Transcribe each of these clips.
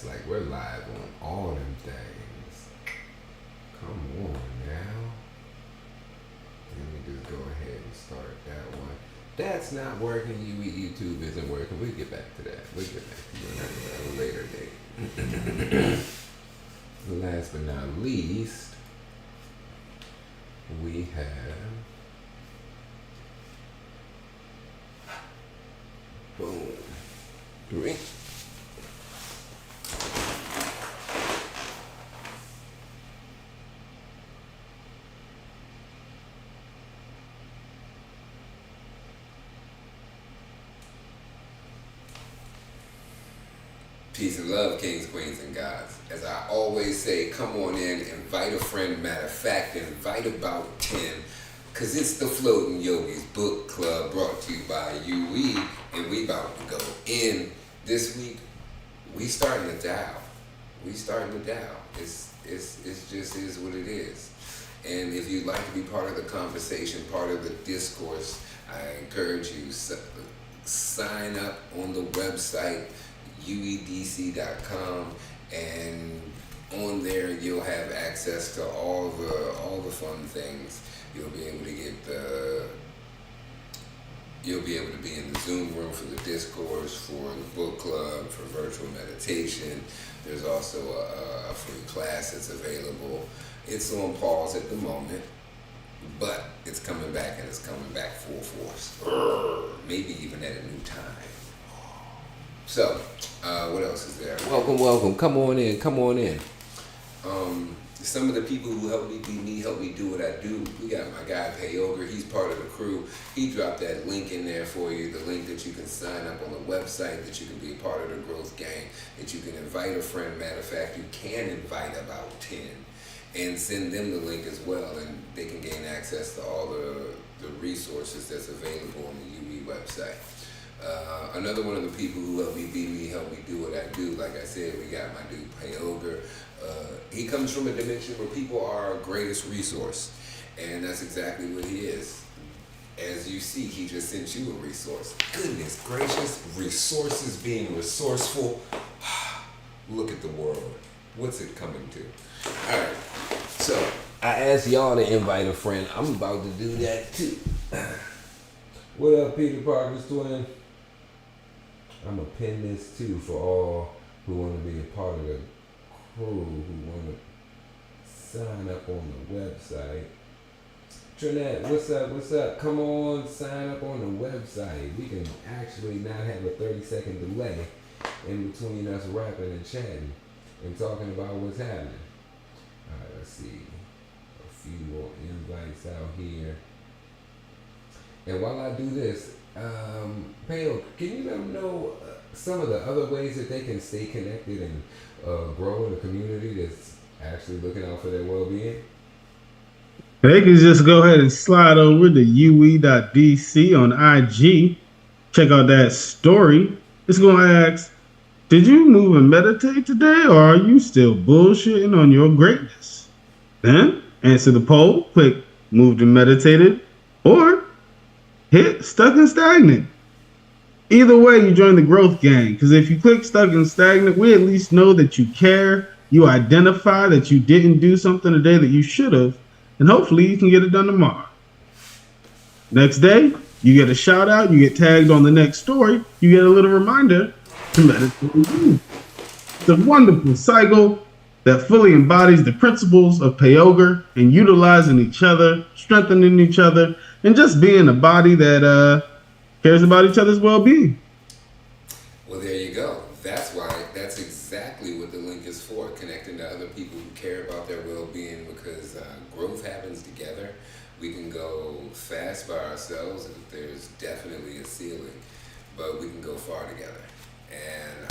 looks like we're live on all them things. Come on now. Let me just go ahead and start that one. That's not working. YouTube isn't working. We'll get back to that. We'll get back to that at a later date. Last but not least, we have boom. Three. Peace and love, kings, queens, and gods. As I always say, come on in, invite a friend. Matter of fact, invite about 10. Because it's the Floating Yogi's Book Club brought to you by UE. And we about to go in. This week, we starting to dial. We starting to dial. It's just is what it is. And if you'd like to be part of the conversation, part of the discourse, I encourage you, sign up on the website, uedc.com, and on there you'll have access to all the fun things. You'll be able to be in the Zoom room for the discourse, for the book club, for virtual meditation. There's also a free class that's available. It's on pause at the moment, but it's coming back, and it's coming back full force. Maybe even at a new time. So, what else is there? Welcome. Come on in. Some of the people who help me be me, help me do what I do. We got my guy Yogi. He's part of the crew. He dropped that link in there for you, the link that you can sign up on the website, that you can be a part of the growth gang, that you can invite a friend. Matter of fact, you can invite about 10 and send them the link as well, and they can gain access to all the resources that's available on the UE website. Another one of the people who help me be me, help me do what I do. Like I said, we got my dude Yogi. He comes from a dimension where people are our greatest resource, and that's exactly what he is. As you see, he just sent you a resource. Goodness gracious, resources being resourceful. Look at the world. What's it coming to? All right, so I asked y'all to invite a friend. I'm about to do that too. What up, Peter Parker's twin? I'm going to pin this too for all who want to be a part of the crew, who want to sign up on the website. Trinette, what's up? Come on, sign up on the website. We can actually not have a 30-second delay in between us rapping and chatting and talking about what's happening. All right, let's see. A few more invites out here. And while I do this, Pale, can you let them know some of the other ways that they can stay connected and grow in a community that's actually looking out for their well-being? They can just go ahead and slide over to ue.dc on IG. Check out that story. It's going to ask, did you move and meditate today, or are you still bullshitting on your greatness? Then answer the poll, click moved and meditated, or hit stuck and stagnant. Either way, you join the growth gang, because if you click stuck and stagnant, we at least know that you care, you identify that you didn't do something today that you should have, and hopefully you can get it done tomorrow. Next day, you get a shout out, you get tagged on the next story, you get a little reminder to meditate. It's a wonderful cycle that fully embodies the principles of Yogi and utilizing each other, strengthening each other, and just being a body that cares about each other's well-being. Well, there you go. That's exactly what the link is for, connecting to other people who care about their well-being, because growth happens together. We can go fast by ourselves, and there's definitely a ceiling, but we can go far together. And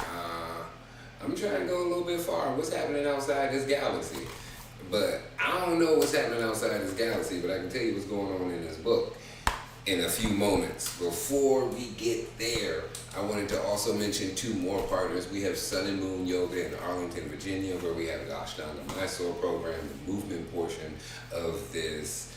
I'm trying to go a little bit far. What's happening outside this galaxy? But I don't know what's happening outside this galaxy, but I can tell you what's going on in this book in a few moments. Before we get there, I wanted to also mention two more partners. We have Sun and Moon Yoga in Arlington, Virginia, where we have the Ashtanga Mysore program, the movement portion of this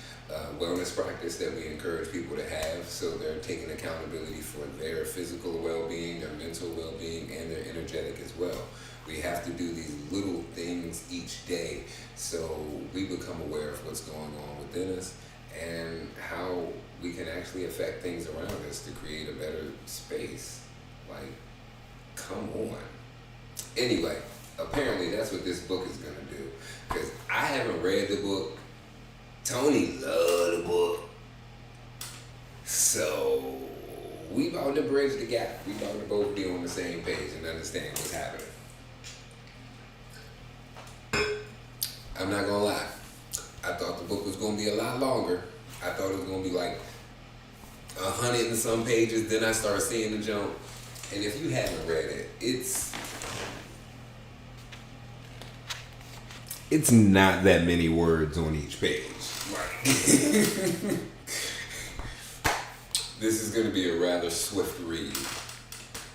wellness practice that we encourage people to have, so they're taking accountability for their physical well-being, their mental well-being, and their energetic as well. We have to do these little things each day so we become aware of what's going on within us and how we can actually affect things around us to create a better space. Like, come on. Anyway, apparently that's what this book is going to do. Because I haven't read the book. Tony loved the book. So, we about to bridge the gap. We about to both be on the same page and understand what's happening. I'm not gonna lie. I thought the book was gonna be a lot longer. I thought it was gonna be like 100 and some pages. Then I started seeing the jump. And if you haven't read it, it's not that many words on each page. Right. This is gonna be a rather swift read.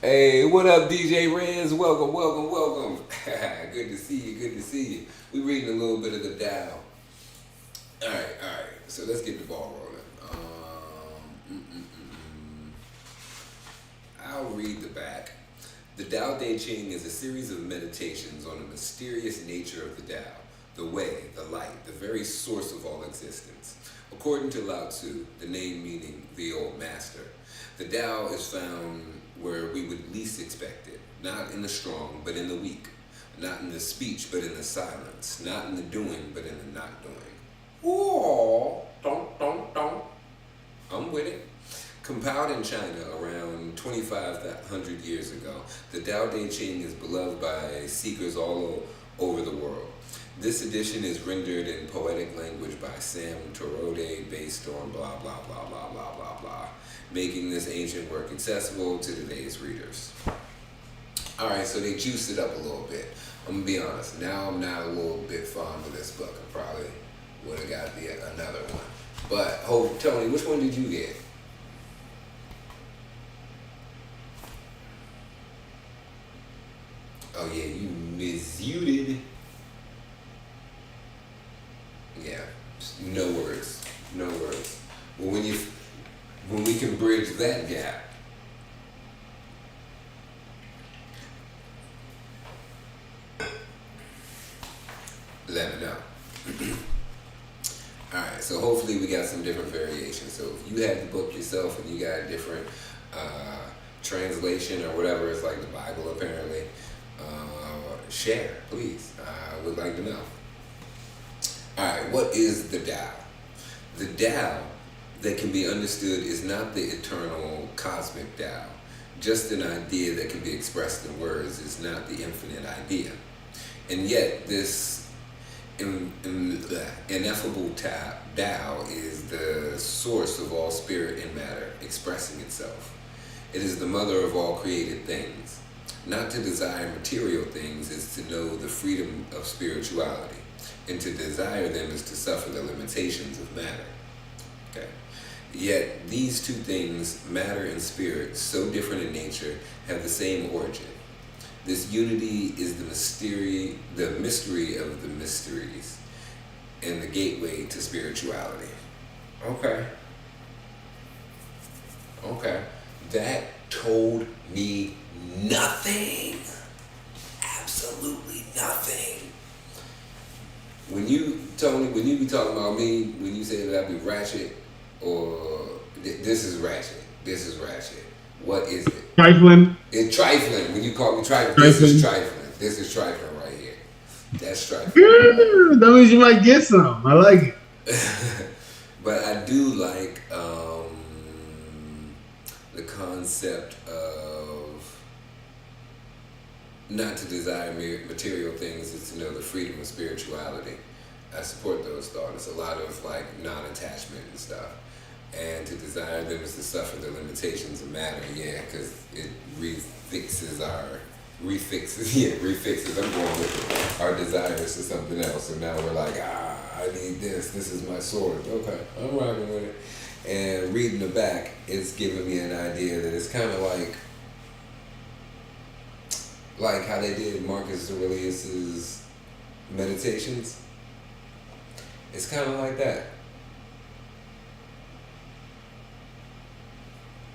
Hey, what up, DJ Rez? Welcome, welcome, welcome. Good to see you, good to see you. We reading a little bit of the Tao. All right. So let's get the ball rolling. I'll read the back. The Tao Te Ching is a series of meditations on the mysterious nature of the Tao, the way, the light, the very source of all existence. According to Lao Tzu, the name meaning the old master, the Tao is found where we would least expect it, not in the strong, but in the weak, not in the speech, but in the silence, not in the doing, but in the not doing. Whoa, don't. I'm with it. Compiled in China around 2,500 years ago, the Tao Te Ching is beloved by seekers all over the world. This edition is rendered in poetic language by Sam Torode based on blah, blah, blah, blah, blah, blah, blah, making this ancient work accessible to today's readers. Alright, so they juiced it up a little bit. I'm going to be honest, now I'm not a little bit fond of this book. I probably would have got another one. But, Tony, which one did you get? Oh yeah, you muted. Yeah, no words. Well, when we can bridge that gap, let me know. Alright, so hopefully we got some different variations. So if you have the book yourself and you got a different translation or whatever, it's like the Bible apparently, share, please. I would like to know. Alright, what is the Tao? The Tao that can be understood is not the eternal cosmic Tao. Just an idea that can be expressed in words is not the infinite idea. And yet this ineffable Tao is the source of all spirit and matter expressing itself. It is the mother of all created things. Not to desire material things is to know the freedom of spirituality, and to desire them is to suffer the limitations of matter. Okay. Yet these two things, matter and spirit, so different in nature, have the same origin. This unity is the mystery of the mysteries, and the gateway to spirituality. Okay. That told me nothing. Absolutely nothing. When you be talking about me, when you say that I be ratchet, or this is ratchet. What is it? Trifling. It's trifling. When you call me trifling, this is trifling. This is trifling right here. That's trifling. Yeah, that means you might get some. I like it. But I do like the concept of not to desire material things is to know the freedom of spirituality. I support those thoughts. A lot of like non-attachment and stuff. And to desire them is to suffer the limitations of matter, because it refixes. I'm going with our desires to something else. So now we're like, I need this. This is my sword. Okay, I'm rocking with it. And reading the back, it's giving me an idea that it's kind of like how they did Marcus Aurelius's meditations. It's kind of like that.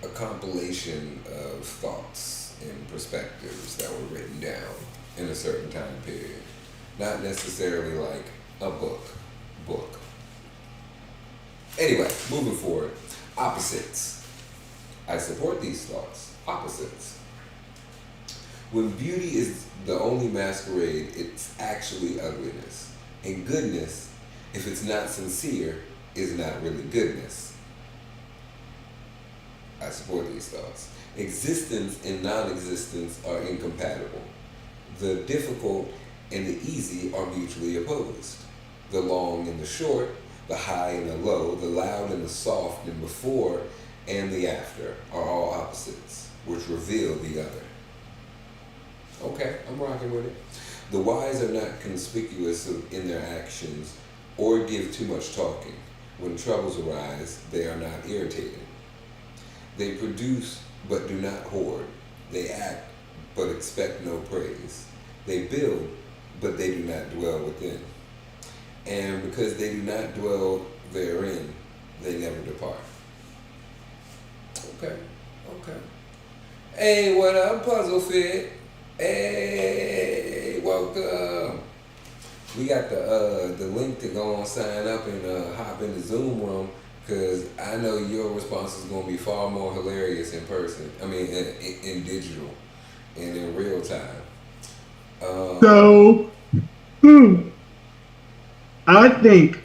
A compilation of thoughts and perspectives that were written down in a certain time period. Not necessarily like a book. Anyway, moving forward. Opposites. I support these thoughts. Opposites. When beauty is the only masquerade, it's actually ugliness. And goodness, if it's not sincere, is not really goodness. I support these thoughts. Existence and non existence are incompatible. The difficult and the easy are mutually opposed. The long and the short, the high and the low, the loud and the soft, and before and the after are all opposites, which reveal the other. Okay, I'm rocking with it. The wise are not conspicuous in their actions or give too much talking. When troubles arise, they are not irritated. They produce but do not hoard. They act but expect no praise. They build but they do not dwell within. And because they do not dwell therein, they never depart. Okay, okay. Hey, what up, Puzzle Fit? Hey, welcome. We got the link to go and sign up and hop in the Zoom room because I know your response is going to be far more hilarious in person. I mean, in digital and in real time. So, hmm, I think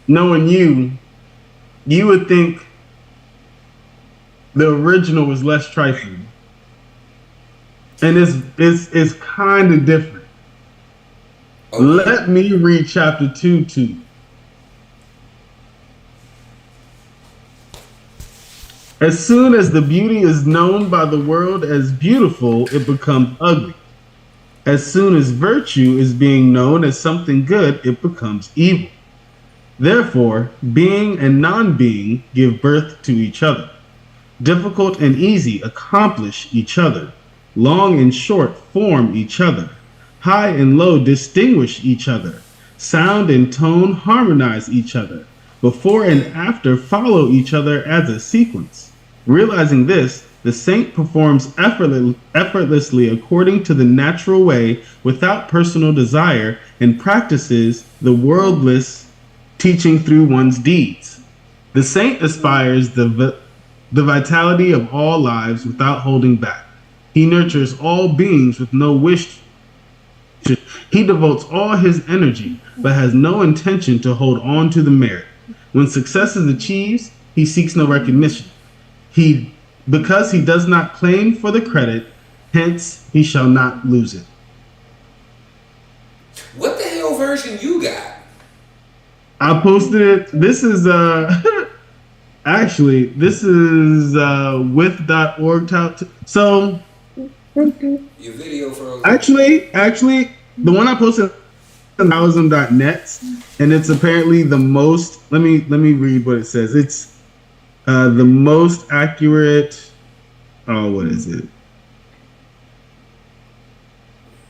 knowing you would think the original was less trifling, and it's kind of different. Okay. Let me read chapter 2 to you. As soon as the beauty is known by the world as beautiful, it becomes ugly. As soon as virtue is being known as something good, it becomes evil. Therefore, being and non being give birth to each other. Difficult and easy accomplish each other. Long and short form each other. High and low distinguish each other. Sound and tone harmonize each other. Before and after follow each other as a sequence. Realizing this, the saint performs effortlessly according to the natural way without personal desire and practices the worldless teaching through one's deeds. The saint aspires the vitality of all lives without holding back. He nurtures all beings with no wish. He devotes all his energy, but has no intention to hold on to the merit. When success is achieved, he seeks no recognition. He, because he does not claim for the credit, hence he shall not lose it. What the hell version you got? I posted it. This is actually this is with.org. So Your video frozen. actually, the one I posted on taoism.net, and it's apparently the most. Let me read what it says. It's the most accurate. Oh, what is it?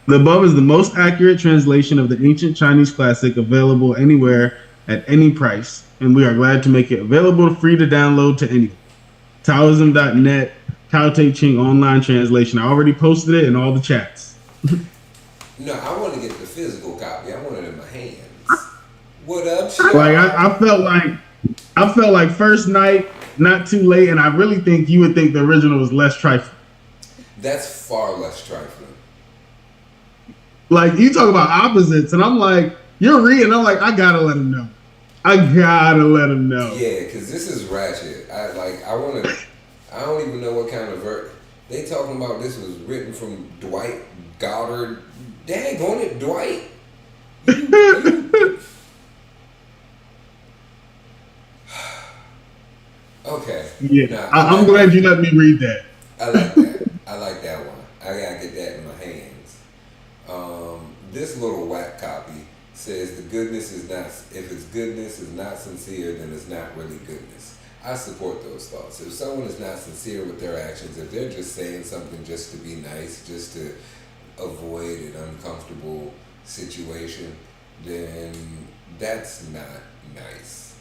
The above is the most accurate translation of the ancient Chinese classic available anywhere at any price, and we are glad to make it available free to download to anyone. Taoism.net, Tao Te Ching online translation. I already posted it in all the chats. No, I want to get the physical copy. I want it in my hands. What up, Like Char? I felt like first night, not too late, and I really think you would think the original was less trifling. That's far less trifling. Like you talk about opposites, and I'm like, you're reading. I'm like, I gotta let him know. I gotta let him know. Yeah, because this is ratchet. I want to. I don't even know what kind of they talking about. This was written from Dwight Goddard. Dang on it, Dwight. You. Okay. Yeah, Now I'm glad you let me read that. I like that. I like that one. I gotta get that in my hands. This little whack copy says the goodness is not. If it's goodness is not sincere, then it's not really goodness. I support those thoughts. If someone is not sincere with their actions, if they're just saying something just to be nice, just to avoid an uncomfortable situation, then that's not nice.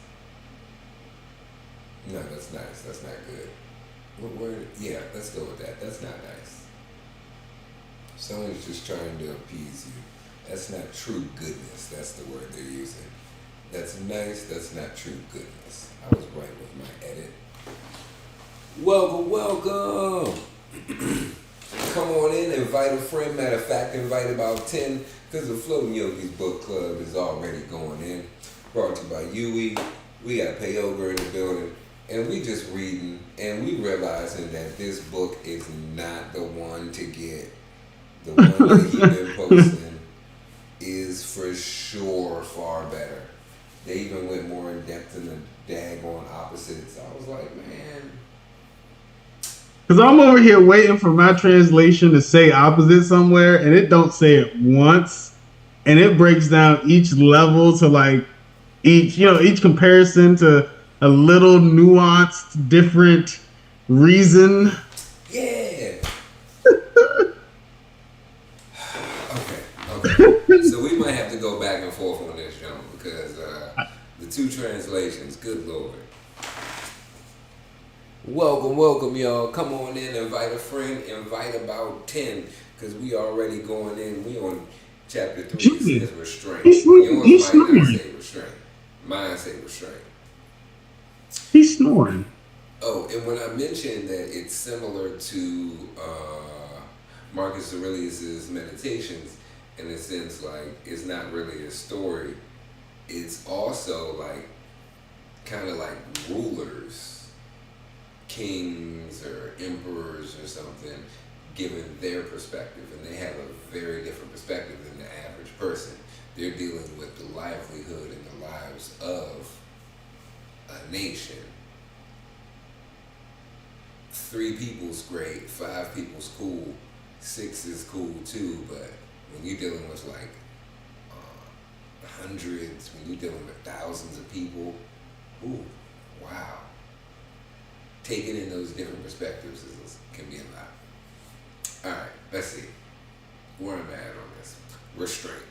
No, that's nice. That's not good. What word? Yeah, let's go with that. That's not nice. Someone's just trying to appease you. That's not true goodness. That's the word they're using. That's nice. That's not true goodness. I was right with my edit. Welcome, welcome. Come on in, invite a friend. Matter of fact, invite about 10 because the Floating Yogi's book club is already going in. Brought to you by Yogi. We got Payoga in the building. And we just reading and we realizing that this book is not the one to get. The one that he been posting is for sure far better. They even went more in depth in the daggone opposites. I was like, man. Because I'm over here waiting for my translation to say opposite somewhere, and it don't say it once. And it breaks down each level to like each comparison to a little nuanced, different reason. Yeah. Okay. So we might have to go back and forth on this, John, because the two translations, good Lord. Welcome, y'all. Come on in, invite a friend, invite about 10, because we already going in. We on chapter 3. It says restraint. Yours might not say restraint. Mine say restraint. He's snoring. Oh, and when I mentioned that it's similar to Marcus Aurelius's Meditations, in a sense, like, it's not really a story. It's also like, kind of like rulers, kings or emperors or something, given their perspective, and they have a very different perspective than the average person. They're dealing with the livelihood and the lives of a nation. 3 people's great, 5 people's cool, 6 is cool too, but when you're dealing with like hundreds, when you're dealing with thousands of people, ooh, wow. Taking in those different perspectives can be a lot. Alright, let's see. Where am I at on this? Restraint.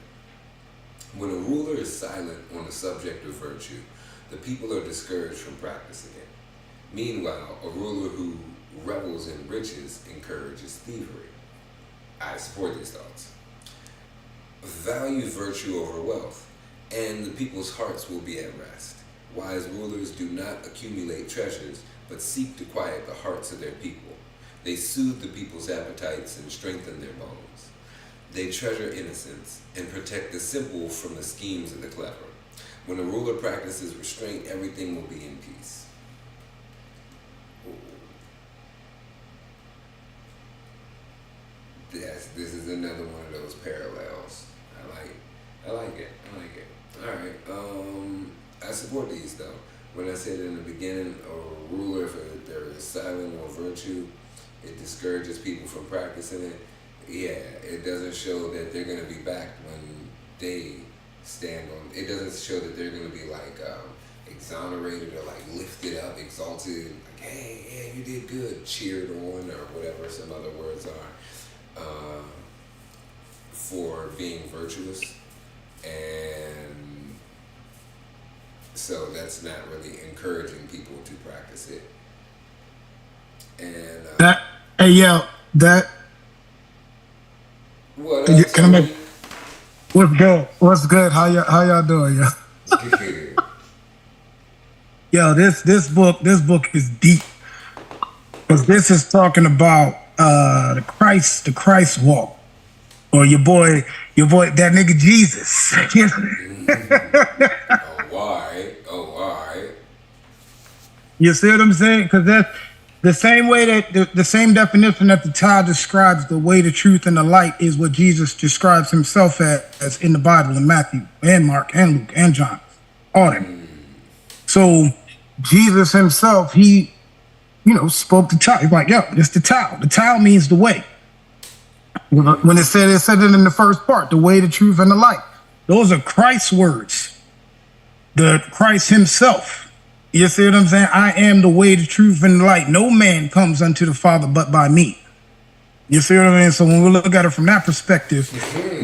When a ruler is silent on the subject of virtue, the people are discouraged from practicing it. Meanwhile, a ruler who revels in riches encourages thievery. I support these thoughts. Value virtue over wealth, and the people's hearts will be at rest. Wise rulers do not accumulate treasures, but seek to quiet the hearts of their people. They soothe the people's appetites and strengthen their bones. They treasure innocence and protect the simple from the schemes of the clever. When a ruler practices restraint, everything will be in peace. Yes, this is another one of those parallels. I like it. All right. I support these though. When I said in the beginning, a ruler, if they're silent on virtue, it discourages people from practicing it. Yeah, it doesn't show that they're going to be backed when they stand on. It doesn't show that they're going to be like exonerated or like lifted up, exalted, like, hey, yeah, you did good, cheered on, or whatever some other words are, for being virtuous. And so that's not really encouraging people to practice it. And what up, can I make, what's good? How y'all doing, yo? Yo, this book is deep, because this is talking about the Christ walk, or your boy, that nigga Jesus. Oh, why? You see what I'm saying? Because that's the same way that the same definition that the Tao describes the way, the truth, and the light is what Jesus describes himself as in the Bible, in Matthew and Mark and Luke and John, all them. So Jesus himself, he, spoke the Tao. He's like, yo, it's the Tao. The Tao means the way. When it said it in the first part, the way, the truth, and the light. Those are Christ's words. The Christ himself. You see what I'm saying? I am the way, the truth, and the light. No man comes unto the Father but by me. You see what I mean? So when we look at it from that perspective,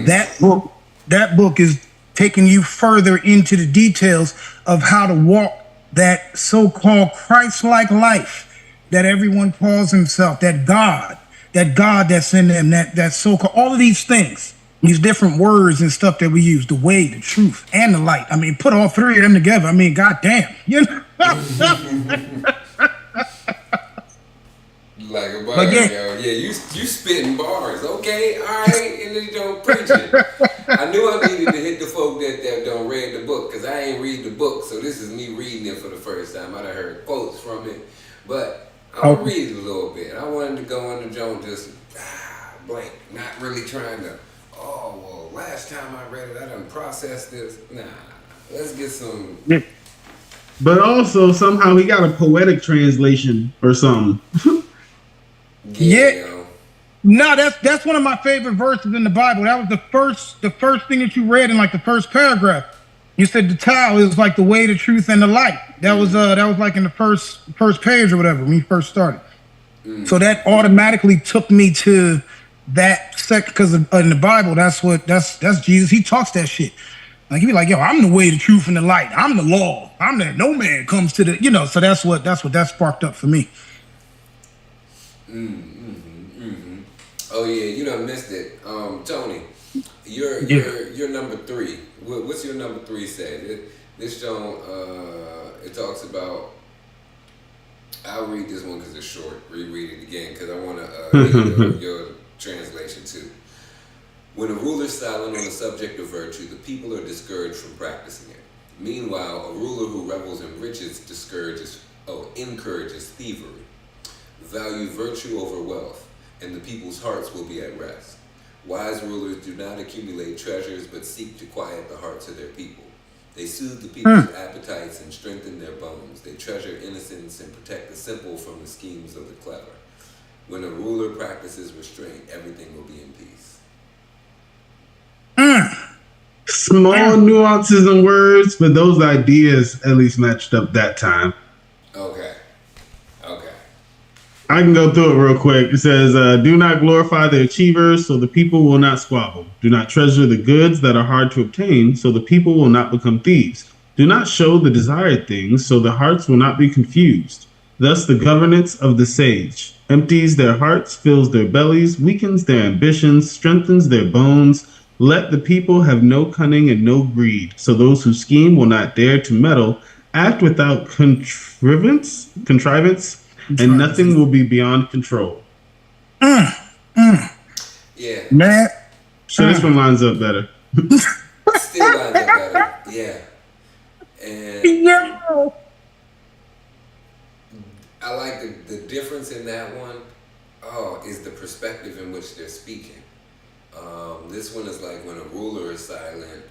that book is taking you further into the details of how to walk that so-called Christ-like life that everyone calls himself, that God that God that's in them, that so-called, all of these things, these different words and stuff that we use, the way, the truth, and the light. I mean, put all three of them together. I mean, goddamn, you know. Like a bar, But yeah. yo. Yeah, you spitting bars. Okay, all right, and then you don't preach it. I knew I needed to hit the folk that don't read the book, because I ain't read the book, so this is me reading it for the first time. I done heard quotes from it, but I'll read it a little bit. I wanted to go on the joint just blank, not really trying to, oh, well, last time I read it, I done processed this. Nah, let's get some. But also, somehow he got a poetic translation or something. Yeah. No, that's one of my favorite verses in the Bible. That was the first thing that you read in like the first paragraph. You said the towel is like the way, the truth, and the light. That was like in the first page or whatever when you first started. So that automatically took me to that second, because in the Bible, that's Jesus. He talks that shit. Like he be like, yo, I'm the way, the truth, and the light. I'm the law. I'm that no man comes to the, you know. So that's what that sparked up for me. Oh yeah, you done missed it. Tony, you're number 3. What's your number 3 say? This don't it talks about. I'll read this one because it's short. Reread it again because I want to your translation too. When a ruler is silent on the subject of virtue, the people are discouraged from practicing it. Meanwhile, a ruler who revels in riches encourages thievery. Value virtue over wealth, and the people's hearts will be at rest. Wise rulers do not accumulate treasures, but seek to quiet the hearts of their people. They soothe the people's appetites and strengthen their bones. They treasure innocence and protect the simple from the schemes of the clever. When a ruler practices restraint, everything will be in peace. Small nuances in words, but those ideas at least matched up that time. Okay. I can go through it real quick. It says, do not glorify the achievers, so the people will not squabble. Do not treasure the goods that are hard to obtain, so the people will not become thieves. Do not show the desired things, so the hearts will not be confused. Thus the governance of the sage empties their hearts, fills their bellies, weakens their ambitions, strengthens their bones. Let the people have no cunning and no greed, so those who scheme will not dare to meddle. Act without contrivance, and nothing will be beyond control. Yeah. Man. So this one lines up better. Still lines up better. Yeah. And I like the difference in that one. Is the perspective in which they're speaking. This one is like when a ruler is silent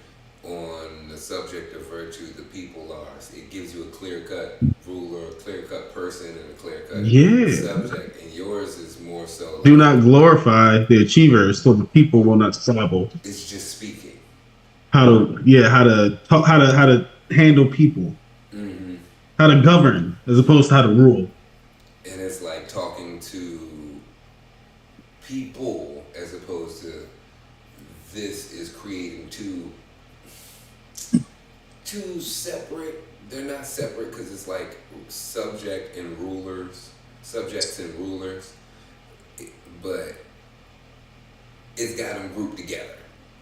on the subject of virtue, the people are. It gives you a clear-cut ruler, a clear-cut person, and a clear-cut subject. And yours is more so like, do not glorify the achievers, so the people will not squabble. It's just speaking. How to talk, how to handle people, how to govern as opposed to how to rule. And it's like talking to people as opposed to this is creating two separate. They're not separate because it's like subjects and rulers, but it's got them grouped together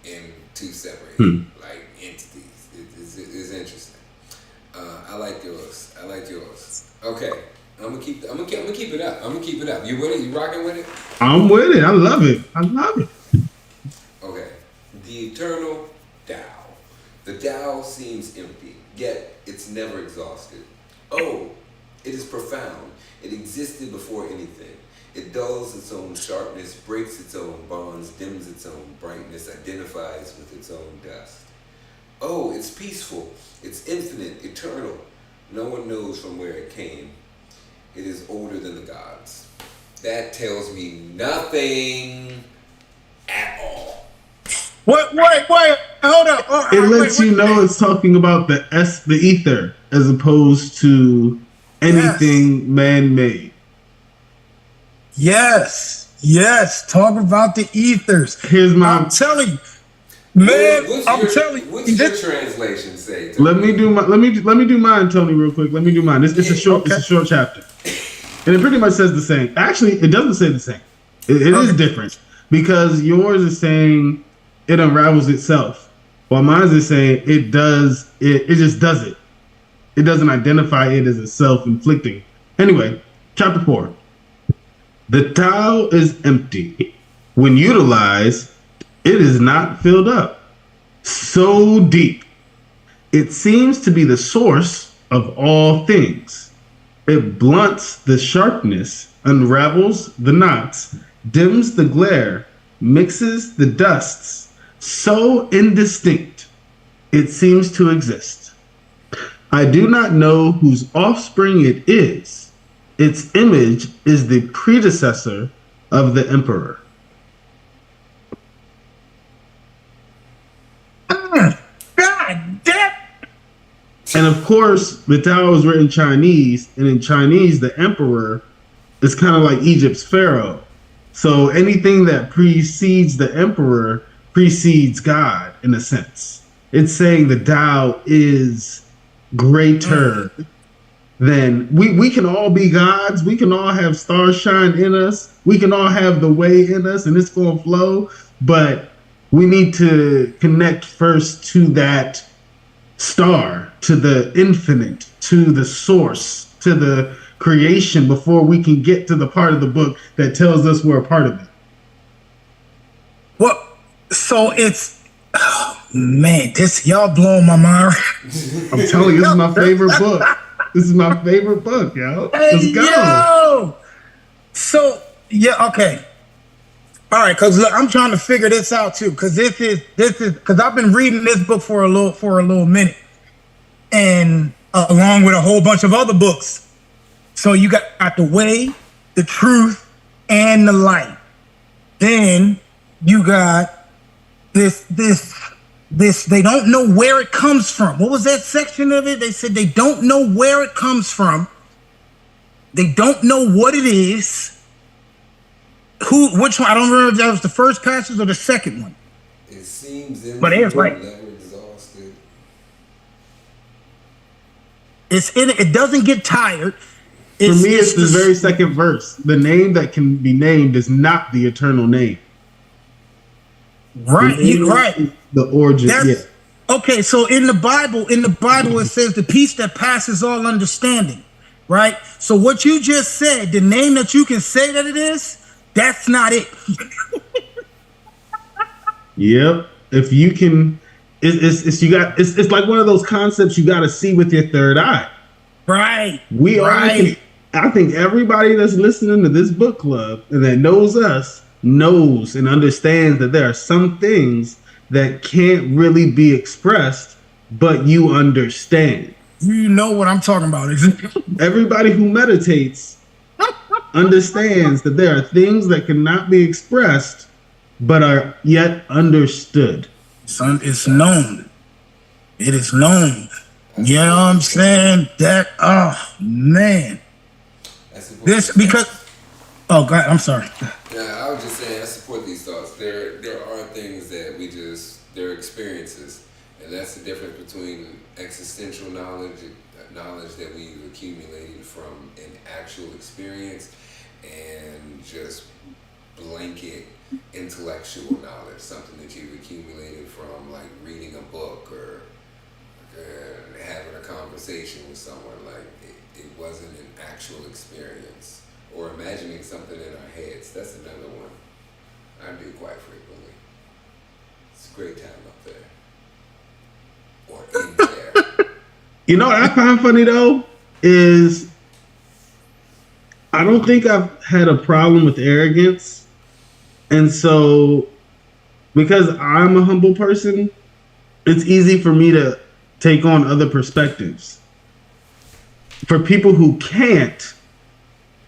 in two separate like entities. It's interesting. I like yours. Okay, I'm gonna keep it up. You with it? You rocking with it? I'm with it. I love it. Okay. The eternal Tao. The Tao seems empty, yet it's never exhausted. Oh, it is profound. It existed before anything. It dulls its own sharpness, breaks its own bonds, dims its own brightness, identifies with its own dust. Oh, it's peaceful. It's infinite, eternal. No one knows from where it came. It is older than the gods. That tells me nothing at all. Wait, hold up. It lets you know it's talking about the ether, as opposed to anything man-made. Yes. Talk about the ethers. I'm telling you, man. What's your translation say? Let me do mine, Tony, real quick. Let me do mine. It's a short chapter, and it pretty much says the same. Actually, it doesn't say the same. It is Okay. different because yours is saying it unravels itself, while mine is saying it does. It just does it. It doesn't identify it as a self-inflicting. Anyway, chapter 4. The Tao is empty. When utilized, it is not filled up. So deep. It seems to be the source of all things. It blunts the sharpness, unravels the knots, dims the glare, mixes the dusts. So indistinct, it seems to exist. I do not know whose offspring it is. Its image is the predecessor of the emperor. God damn. And of course, the Tao is written Chinese, and in Chinese, the emperor is kind of like Egypt's pharaoh. So anything that precedes the emperor precedes God in a sense. It's saying the Tao is greater than we can all be gods. We can all have stars shine in us. We can all have the way in us, and it's going to flow. But we need to connect first to that star, to the infinite, to the source, to the creation before we can get to the part of the book that tells us we're a part of it. Well, so it's, oh, man, this y'all blowing my mind. I'm telling you, this is my favorite book. This is my favorite book, yo. Hey, Let's go. yo. So yeah, okay. All right, because look, I'm trying to figure this out too, because this is because I've been reading this book for a little minute, and along with a whole bunch of other books. So you got the way, the truth, and the light. Then you got this. They don't know where it comes from. What was that section of it? They said they don't know where it comes from. They don't know what it is. Which one? I don't remember if that was the first passage or the second one. It seems But it's like never exhausted. it doesn't get tired. For me, it's the very second verse. The name that can be named is not the eternal name. Right, right. The origin, yeah. Okay, so in the Bible, it says the peace that passes all understanding, right? So what you just said, the name that you can say that it is, that's not it. Yep. If you can, it's like one of those concepts you got to see with your third eye. Right. I think everybody that's listening to this book club and that knows us knows and understands that there are some things that can't really be expressed, but you understand. You know what I'm talking about, isn't it? Everybody who meditates understands that there are things that cannot be expressed, but are yet understood. Son, it's known. It is known. You know what I'm saying? That, oh, man. This, because, oh, God, I'm sorry. Yeah, I was just saying, I support these thoughts. There are things that they're experiences, and that's the difference between existential knowledge that we've accumulated from an actual experience, and just blanket intellectual knowledge, something that you've accumulated from like reading a book or having a conversation with someone. Like it wasn't an actual experience, or imagining something in our heads. That's another one I do quite frequently. It's a great time up there. Or in there. You know what I find funny though is I don't think I've had a problem with arrogance. And so because I'm a humble person, it's easy for me to take on other perspectives. For people who can't,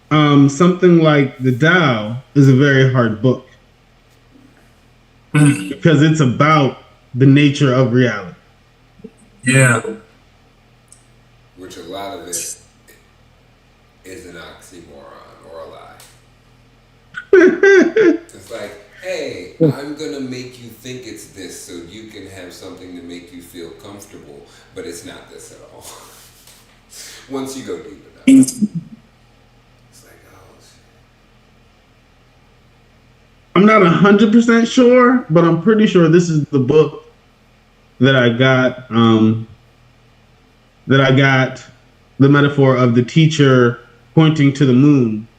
something like the Tao is a very hard book because it's about the nature of reality. Yeah. Which a lot of it is an oxymoron or a lie. It's like, hey, I'm gonna make you think it's this so you can have something to make you feel comfortable, but it's not this at all. Once you go deep enough, it's like, oh I'm not 100% sure, but I'm pretty sure this is the book that I got. That I got the metaphor of the teacher pointing to the moon,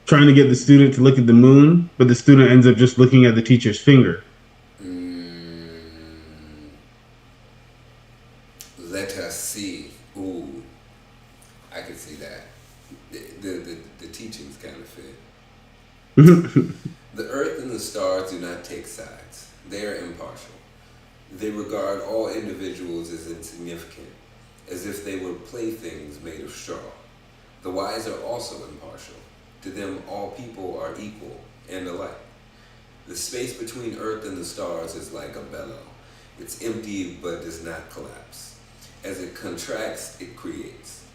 trying to get the student to look at the moon, but the student ends up just looking at the teacher's finger. Mm, let us see. Ooh, I can see that. The teachings kind of fit. The earth and the stars do not take sides. They are impartial. They regard all individuals as insignificant, as if they were playthings made of straw. The wise are also impartial. To them, all people are equal and alike. The space between earth and the stars is like a bellow. It's empty but does not collapse. As it contracts, it creates.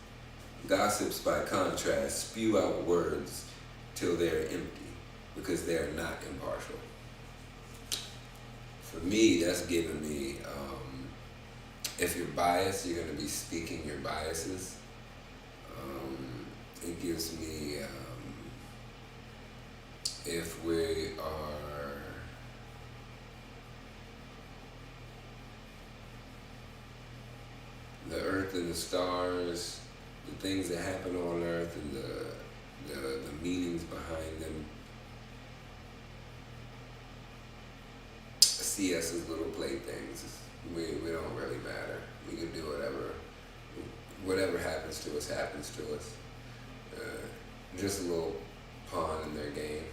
Gossips, by contrast, spew out words till they are empty, because they are not impartial. For me, that's giving me, if you're biased, you're going to be speaking your biases. It gives me, if we are the earth and the stars, the things that happen on earth and the meanings behind them, see us as little playthings. We don't really matter. We can do whatever. Whatever happens to us happens to us. Just a little pawn in their game.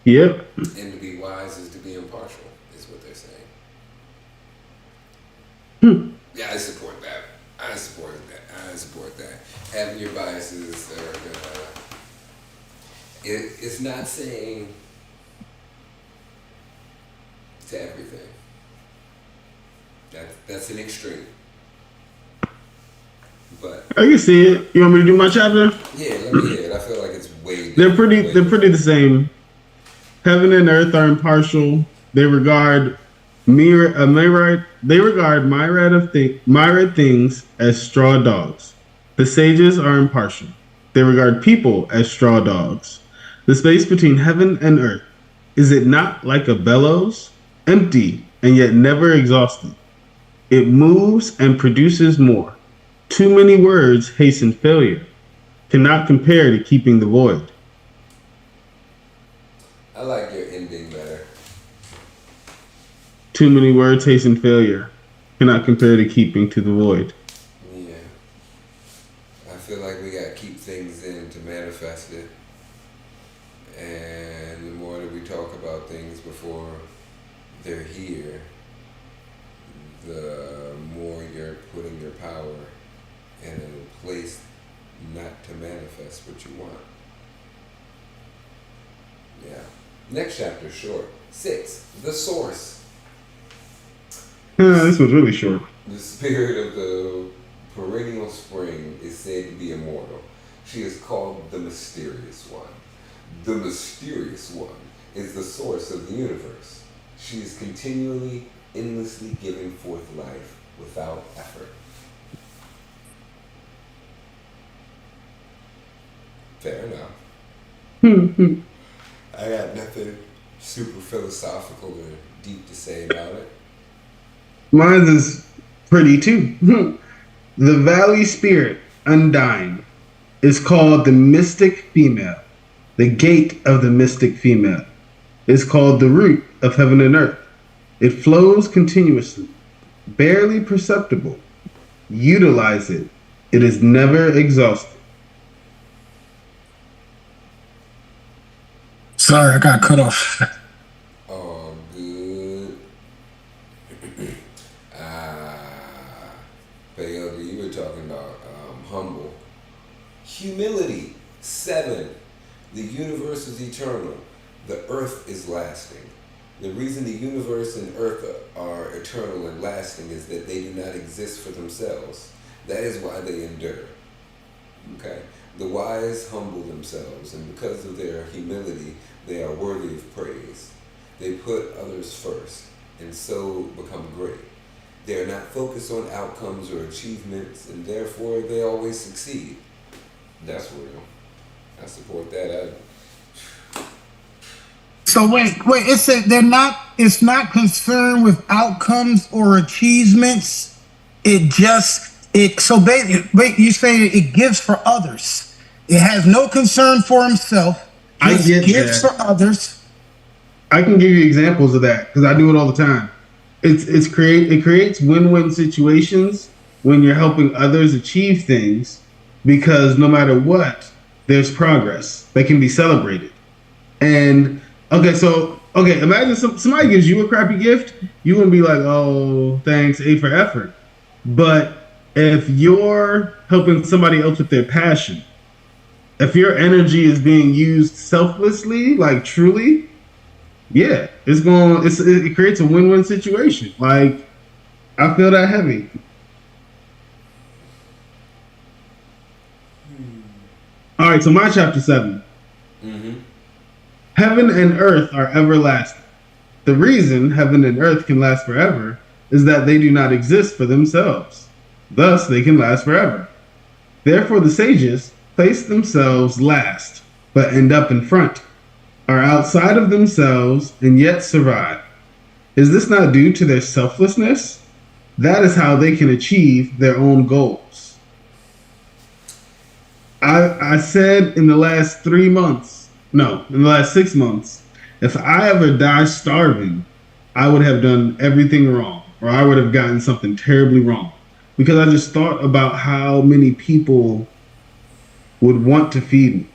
Yep. And to be wise is to be impartial, is what they're saying. Yeah, I support that. I support that. I support that. Having your biases are gonna. It's not saying to everything. That's an extreme. But I can see it. You want me to do my chapter? yeah, let me hear it. I feel like it's way. They're pretty. Way They're pretty the same. Heaven and earth are impartial. They regard They regard myriad things as straw dogs. The sages are impartial. They regard people as straw dogs. The space between heaven and earth, is it not like a bellows, empty and yet never exhausted? It moves and produces more. Too many words hasten failure. Cannot compare to keeping the void. I like your ending better. Too many words hasten failure. Cannot compare to keeping to the void. Yeah. I feel like we gotta keep things in to manifest it. And the more that we talk about things before they're here, the more you're putting your power in a place not to manifest what you want. Yeah. Next chapter, short. 6. The source. This was really short. The spirit of the perennial spring is said to be immortal. She is called the mysterious one. The mysterious one is the source of the universe. She is continually, endlessly giving forth life without effort. Fair enough. I got nothing super philosophical or deep to say about it. Mine is pretty too. The valley spirit, undying, is called the mystic female. The gate of the mystic female is called the root of heaven and earth. It flows continuously, barely perceptible. Utilize it. It is never exhausted. Sorry, I got cut off. Oh, good. But Yogi, you were talking about humble. Humility. 7. The universe is eternal. The earth is lasting. The reason the universe and earth are eternal and lasting is that they do not exist for themselves. That is why they endure. Okay? The wise humble themselves, and because of their humility, they are worthy of praise. They put others first, and so become great. They are not focused on outcomes or achievements, and therefore they always succeed. That's real. I support that. So wait. It said they're not. It's not concerned with outcomes or achievements. It just it. So wait. You say it gives for others. It has no concern for himself. I Just get gives for that. others. I can give you examples of that because I do it all the time. It creates win-win situations when you're helping others achieve things because no matter what, there's progress that can be celebrated. And imagine somebody gives you a crappy gift, you wouldn't be like, "Oh, thanks, A for effort." But if you're helping somebody else with their passion, if your energy is being used selflessly, like truly, yeah, it creates a win-win situation. Like I feel that heavy. All right, so my chapter 7. Mm-hmm. Heaven and earth are everlasting. The reason heaven and earth can last forever is that they do not exist for themselves. Thus, they can last forever. Therefore, the sages place themselves last, but end up in front, are outside of themselves, and yet survive. Is this not due to their selflessness? That is how they can achieve their own goals. I said in the last 3 months, no, in the last 6 months, if I ever die starving, I would have done everything wrong, or I would have gotten something terribly wrong. Because I just thought about how many people would want to feed me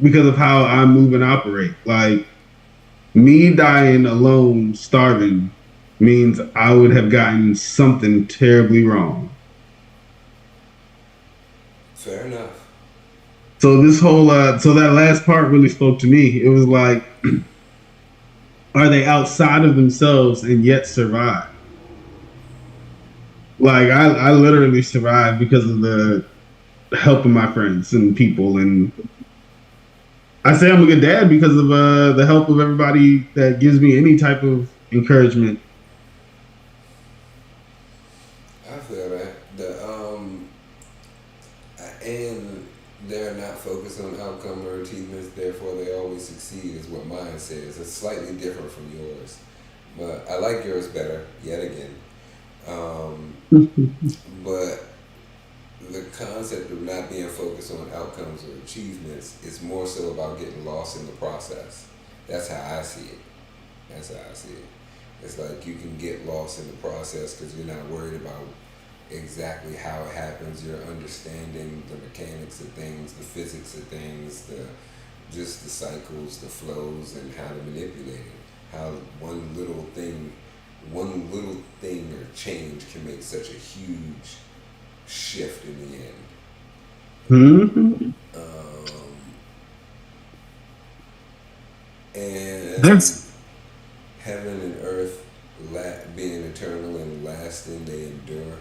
because of how I move and operate. Like, me dying alone, starving, means I would have gotten something terribly wrong. Fair enough. So so that last part really spoke to me. It was like, are they outside of themselves and yet survive? Like I literally survived because of the help of my friends and people, and I say I'm a good dad because of the help of everybody that gives me any type of encouragement. I feel that. And they're not focused on outcome or achievements, therefore they always succeed, is what mine says. It's slightly different from yours, but I like yours better, yet again. But the concept of not being focused on outcomes or achievements is more so about getting lost in the process. That's how I see it. That's how I see it. It's like you can get lost in the process because you're not worried about exactly how it happens. You're understanding the mechanics of things, the physics of things, just the cycles, the flows, and how to manipulate it. How one little thing or change can make such a huge shift in the end. Mm-hmm. And That's heaven and earth being eternal and lasting, they endure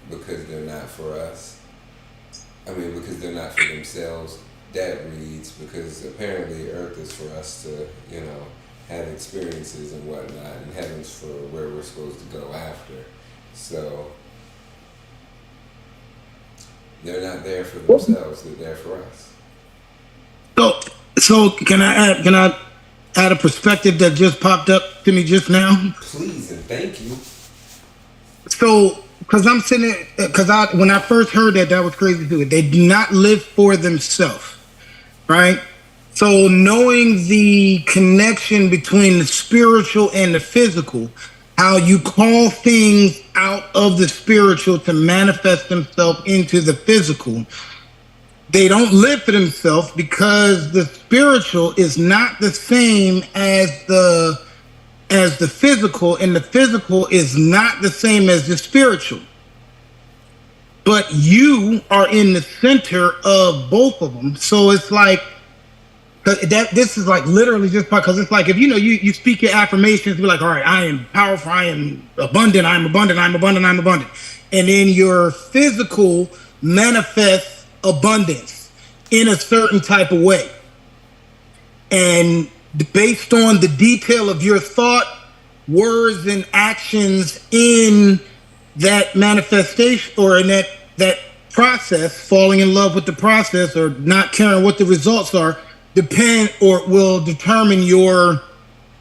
because they're not for us. I mean, because they're not for themselves. That reads because apparently earth is for us to, have experiences and whatnot, and heaven's for where we're supposed to go after. So they're not there for themselves, they're there for us. so. Can I add a perspective that just popped up to me just now? Please and thank you. So, because I'm sitting, because when I first heard that was crazy too. They do not live for themselves, right? So, knowing the connection between the spiritual and the physical, how you call things out of the spiritual to manifest themselves into the physical, they don't live for themselves because the spiritual is not the same as the physical, and the physical is not the same as the spiritual. But you are in the center of both of them. So it's like that. This is like literally just because it's like if you speak your affirmations, be like, all right, I am powerful, I am abundant, I'm abundant, I'm abundant, I'm abundant, and then your physical manifests abundance in a certain type of way, and based on the detail of your thought, words, and actions in that manifestation or in that process, falling in love with the process, or not caring what the results are, depend or will determine your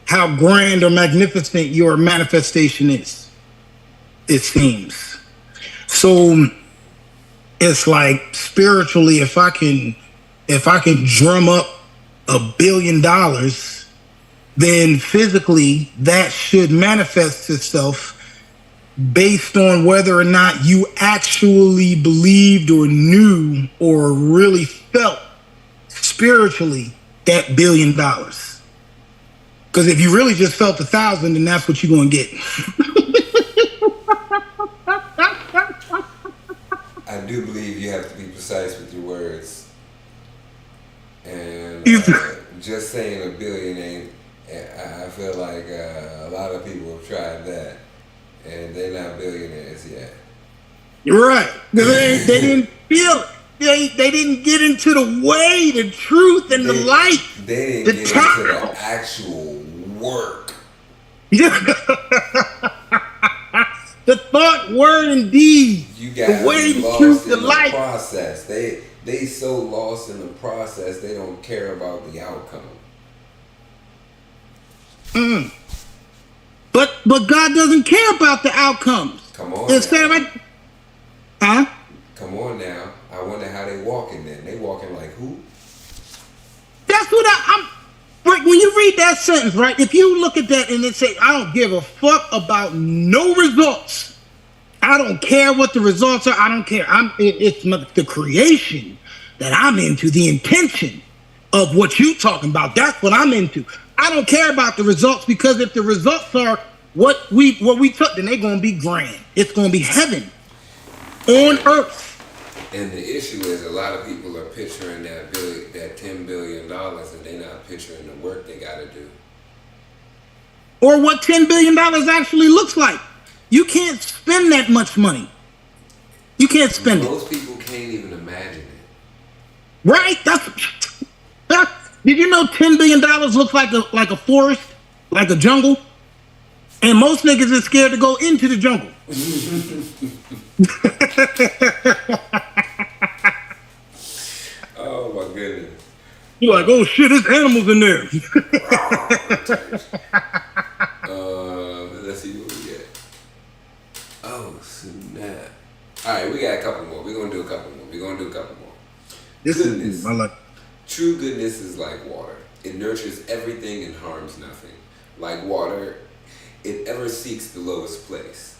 how grand or magnificent your manifestation is. It seems. So it's like spiritually, if I can drum up $1 billion, then physically that should manifest itself based on whether or not you actually believed or knew or really felt spiritually that $1 billion. Because if you really just felt 1,000, then that's what you're going to get. I do believe you have to be precise with your words. And just saying $1 billion ain't, I feel like a lot of people have tried that. And they're not billionaires yet. You're right. They didn't feel it. They didn't get into the way, the truth, and the light. They didn't get into the actual work. The thought, word, and deed. You got the way, the lost truth, in the the light. process. They so lost in the process they don't care about the outcome. But God doesn't care about the outcomes. Come on. Come on now. I wonder how they walking then. They walking like who? That's what I'm. Right, when you read that sentence, right? If you look at that and it say, "I don't give a fuck about no results. I don't care what the results are. I don't care. It's the creation that I'm into. The intention of what you talking about. That's what I'm into. I don't care about the results, because if the results are what we took, then they're gonna be grand. It's gonna be heaven on earth." And the issue is a lot of people are picturing that $10 billion, and they're not picturing the work they got to do. Or what $10 billion actually looks like. You can't spend that much money. You can't spend it. Most people can't even imagine it. Right? Did you know $10 billion looks like a forest, like a jungle? And most niggas are scared to go into the jungle. Oh my goodness. You're like, oh shit, there's animals in there. Let's see what we get. Oh snap. Alright, we got a couple more. We're gonna do a couple more. Goodness. I like. True goodness is like water. It nurtures everything and harms nothing. Like water, it ever seeks the lowest place,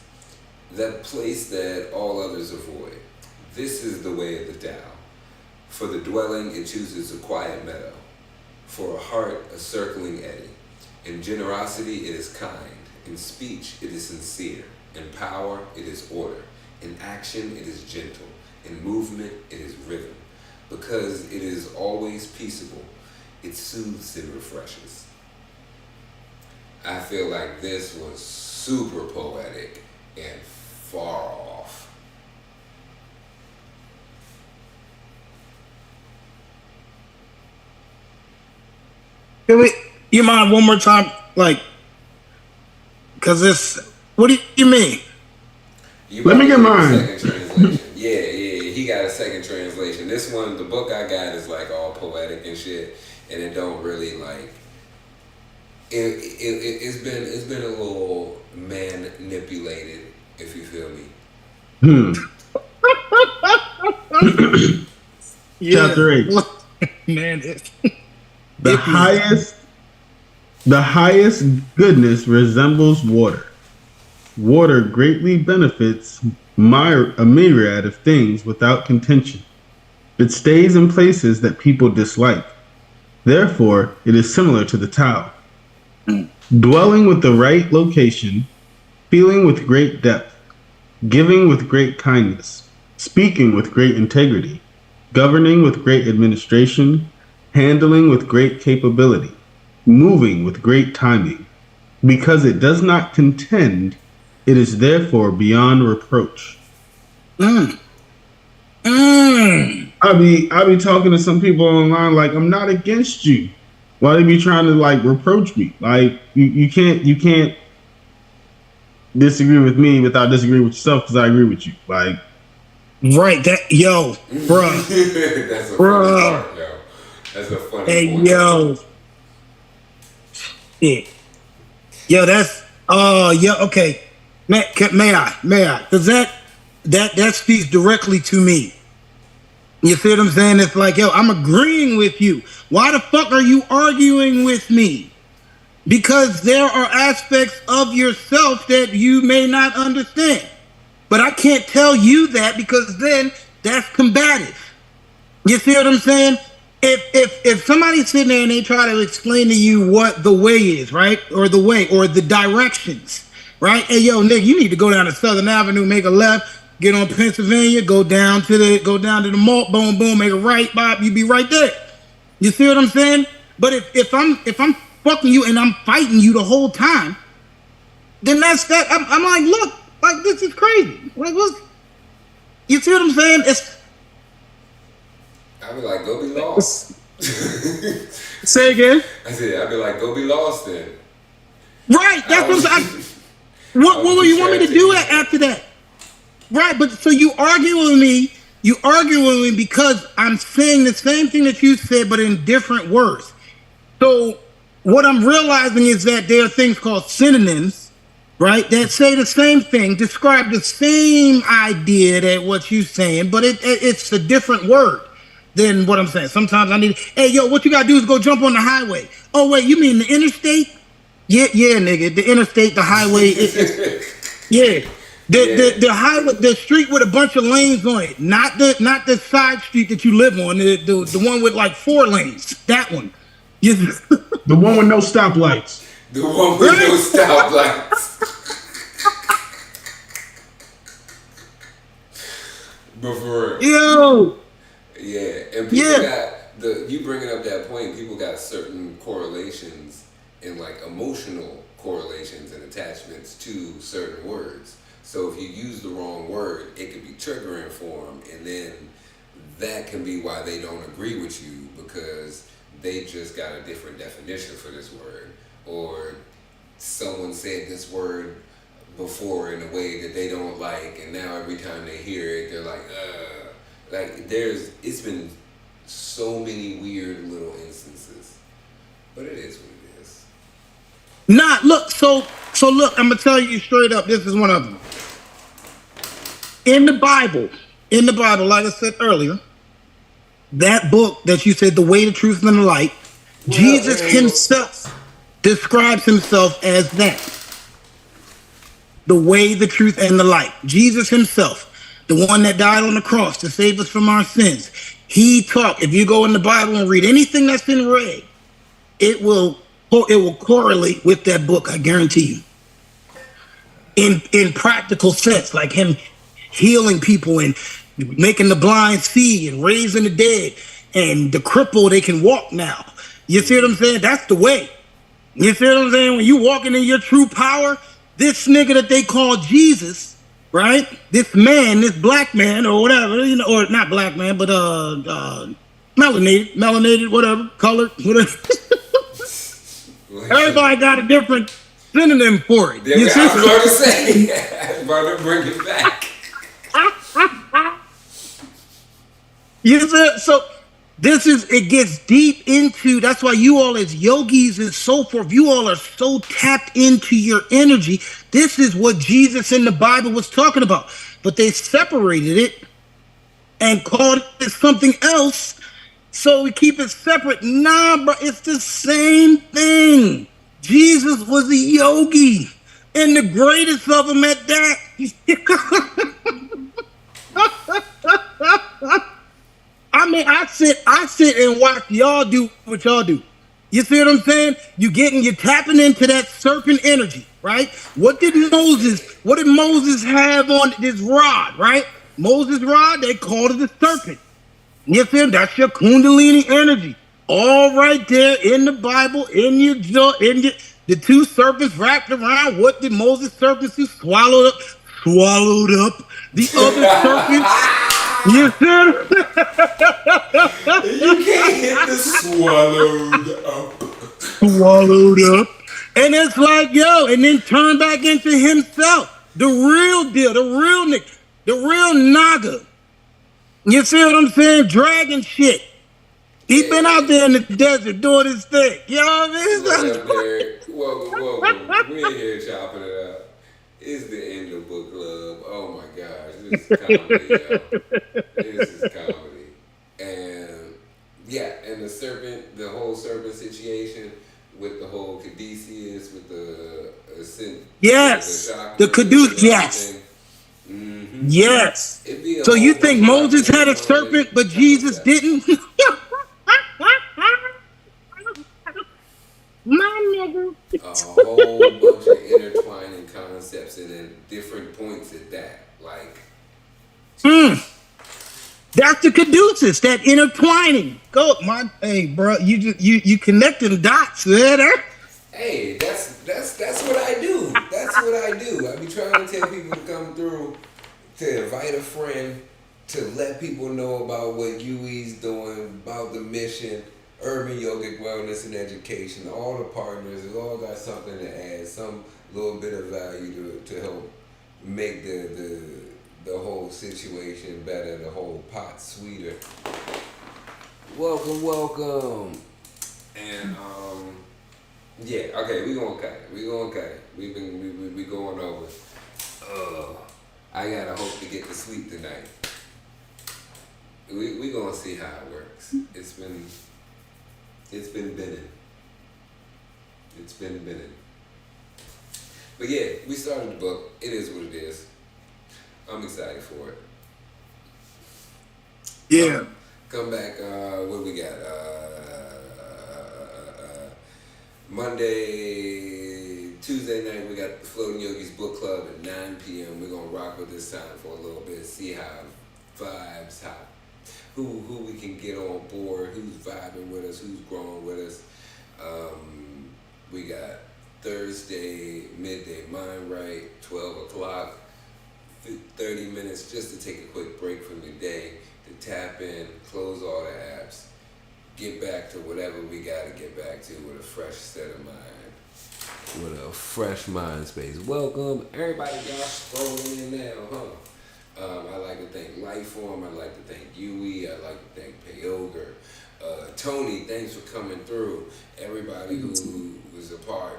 that place that all others avoid. This is the way of the Tao. For the dwelling, it chooses a quiet meadow. For a heart, a circling eddy. In generosity, it is kind. In speech, it is sincere. In power, it is order. In action, it is gentle. In movement, it is rhythm. Because it is always peaceable, it soothes and refreshes. I feel like this was super poetic and far off. You mind one more time? Like, because this, what do you mean? Let me get mine. Second translation. Yeah, he got a second translation. This one, the book I got is like all poetic and shit, and it don't really like. It's been a little manipulated, if you feel me. Chapter 8. Man, The highest goodness resembles water. Water greatly benefits a myriad of things without contention. It stays in places that people dislike. Therefore, it is similar to the Tao. Dwelling with the right location, feeling with great depth, giving with great kindness, speaking with great integrity, governing with great administration, handling with great capability, moving with great timing. Because it does not contend, it is therefore beyond reproach. I be talking to some people online like, I'm not against you. Why they be trying to like reproach me? Like you can't disagree with me without disagreeing with yourself, because I agree with you. Like Right, bruh, That's a funny bruh. part, yo. That's a funny Hey, point. yo, shit. Yo, that's okay. May I? Because that speaks directly to me. You see what I'm saying? It's like, yo, I'm agreeing with you. Why the fuck are you arguing with me? Because there are aspects of yourself that you may not understand. But I can't tell you that because then that's combative. You see what I'm saying? If somebody's sitting there and they try to explain to you what the way is, right? Or the way or the directions, right? Hey yo, Nick, you need to go down to Southern Avenue, make a left, get on Pennsylvania, go down to the mall, boom, boom, make a right, Bob, you be right there. You see what I'm saying? But if I'm fucking you and I'm fighting you the whole time, then that's that. I'm like, look, like this is crazy. Like what? You see what I'm saying? It's I'd be like, go be lost. Say again. I said, I'd be like, go be lost then. right. That's what I'm saying. What will you want me to do after that? Right, but so you argue with me. You argue with me because I'm saying the same thing that you said, but in different words. So what I'm realizing is that there are things called synonyms, right, that say the same thing, describe the same idea that what you're saying, but it's a different word than what I'm saying. Sometimes I need, hey, yo, what you gotta do is go jump on the highway. Oh, wait, you mean the interstate? Yeah, nigga, the interstate, the highway, yeah. The highway, the street with a bunch of lanes on it, not the side street that you live on, the one with like 4 lanes, that one. The one with no stoplights. The one with no stoplights. But for real. Yo. Yeah, and people got you bringing up that point. People got certain correlations and like emotional correlations and attachments to certain words. So if you use the wrong word, it could be triggering for them, and then that can be why they don't agree with you because they just got a different definition for this word, or someone said this word before in a way that they don't like, and now every time they hear it, they're like, it's been so many weird little instances, but it is what it is. Nah, look, so look, I'm gonna tell you straight up, this is one of them. In the Bible, like I said earlier, that book that you said, The Way, the Truth, and the Light, Jesus himself describes himself as that. The way, the truth, and the light. Jesus himself, the one that died on the cross to save us from our sins. He taught, if you go in the Bible and read anything that's been read, it will correlate with that book, I guarantee you. In practical sense, like him healing people and making the blind see and raising the dead and the crippled, they can walk now. You see what I'm saying? That's the way. You see what I'm saying? When you walking in your true power, this nigga that they call Jesus, right? This man, this black man or whatever, you know, or not black man, but melanated, whatever, colored, whatever. Everybody got a different synonym for it. Yeah, I was about to say, I was about to bring it back. You see, so it gets deep into, that's why you all as yogis and so forth, you all are so tapped into your energy. This is what Jesus in the Bible was talking about. But they separated it and called it something else. So we keep it separate. Nah, bro, it's the same thing. Jesus was a yogi and the greatest of them at that. I mean, I sit and watch y'all do what y'all do. You see what I'm saying? You're tapping into that serpent energy, right? What did Moses have on this rod, right? Moses' rod, they called it a serpent. You see, that's your kundalini energy. All right there in the Bible, in your the 2 serpents wrapped around. What did Moses' serpents do? Swallowed up the other serpents. You see? You can't hit the swallowed up. And it's like, yo, and then turn back into himself. The real deal, the real Nick, the real Naga. You see what I'm saying? Dragon shit. He been out Yeah. there in the desert doing his thing. You know what What I mean? up, Derek? Welcome, welcome. We in here chopping it up. It's the end of book club. Oh my gosh, this is comedy, yo. This is comedy. And yeah, and the whole serpent situation with the whole Caduceus, with the the Yes. The chakras Caduce, and yes. everything. Mm-hmm. Yes. It'd be a So you whole bunch think of like Moses had a intertwined serpent, but Jesus concepts. didn't? My nigga. A whole bunch of intertwining concepts and then different points at that. Like, Mm. That's the caduceus, that intertwining. Go, my hey, bro, you connecting dots, man. hey, that's what I do. That's what I do. I be trying to tell people to come through, to invite a friend, to let people know about what UE's doing, about the mission, urban yogic wellness and education. All the partners have all got something to add, some little bit of value to help make the whole situation better, the whole pot sweeter. Welcome, welcome. And yeah, okay, we gonna cut it. We gonna cut it. We going over. I gotta hope to get to sleep tonight. We gonna see how it works. It's been binning. It's been binning. But yeah, we started the book. It is what it is. I'm excited for it. Yeah. Come back. What we got? Monday, Tuesday night. We got the Floating Yogis Book Club at 9 p.m. We're gonna rock with this time for a little bit. See how vibes, who we can get on board, who's vibing with us, who's growing with us. We got Thursday midday mind right, 12 o'clock. 30 minutes just to take a quick break from the day, to tap in, close all the apps, get back to whatever we got to get back to with a fresh set of mind, with a fresh mind space. Welcome, everybody, y'all scrolling in now, huh? I'd like to thank Lifeform, I'd like to thank Yui, I'd like to thank Payoga, Tony, thanks for coming through, everybody who was a part,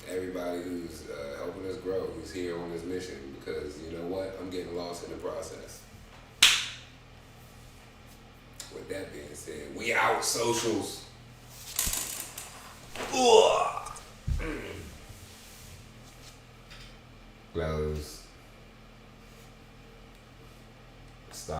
everybody who's helping us grow, who's here on this mission, because you know what? I'm getting lost in the process. With that being said, we out, socials.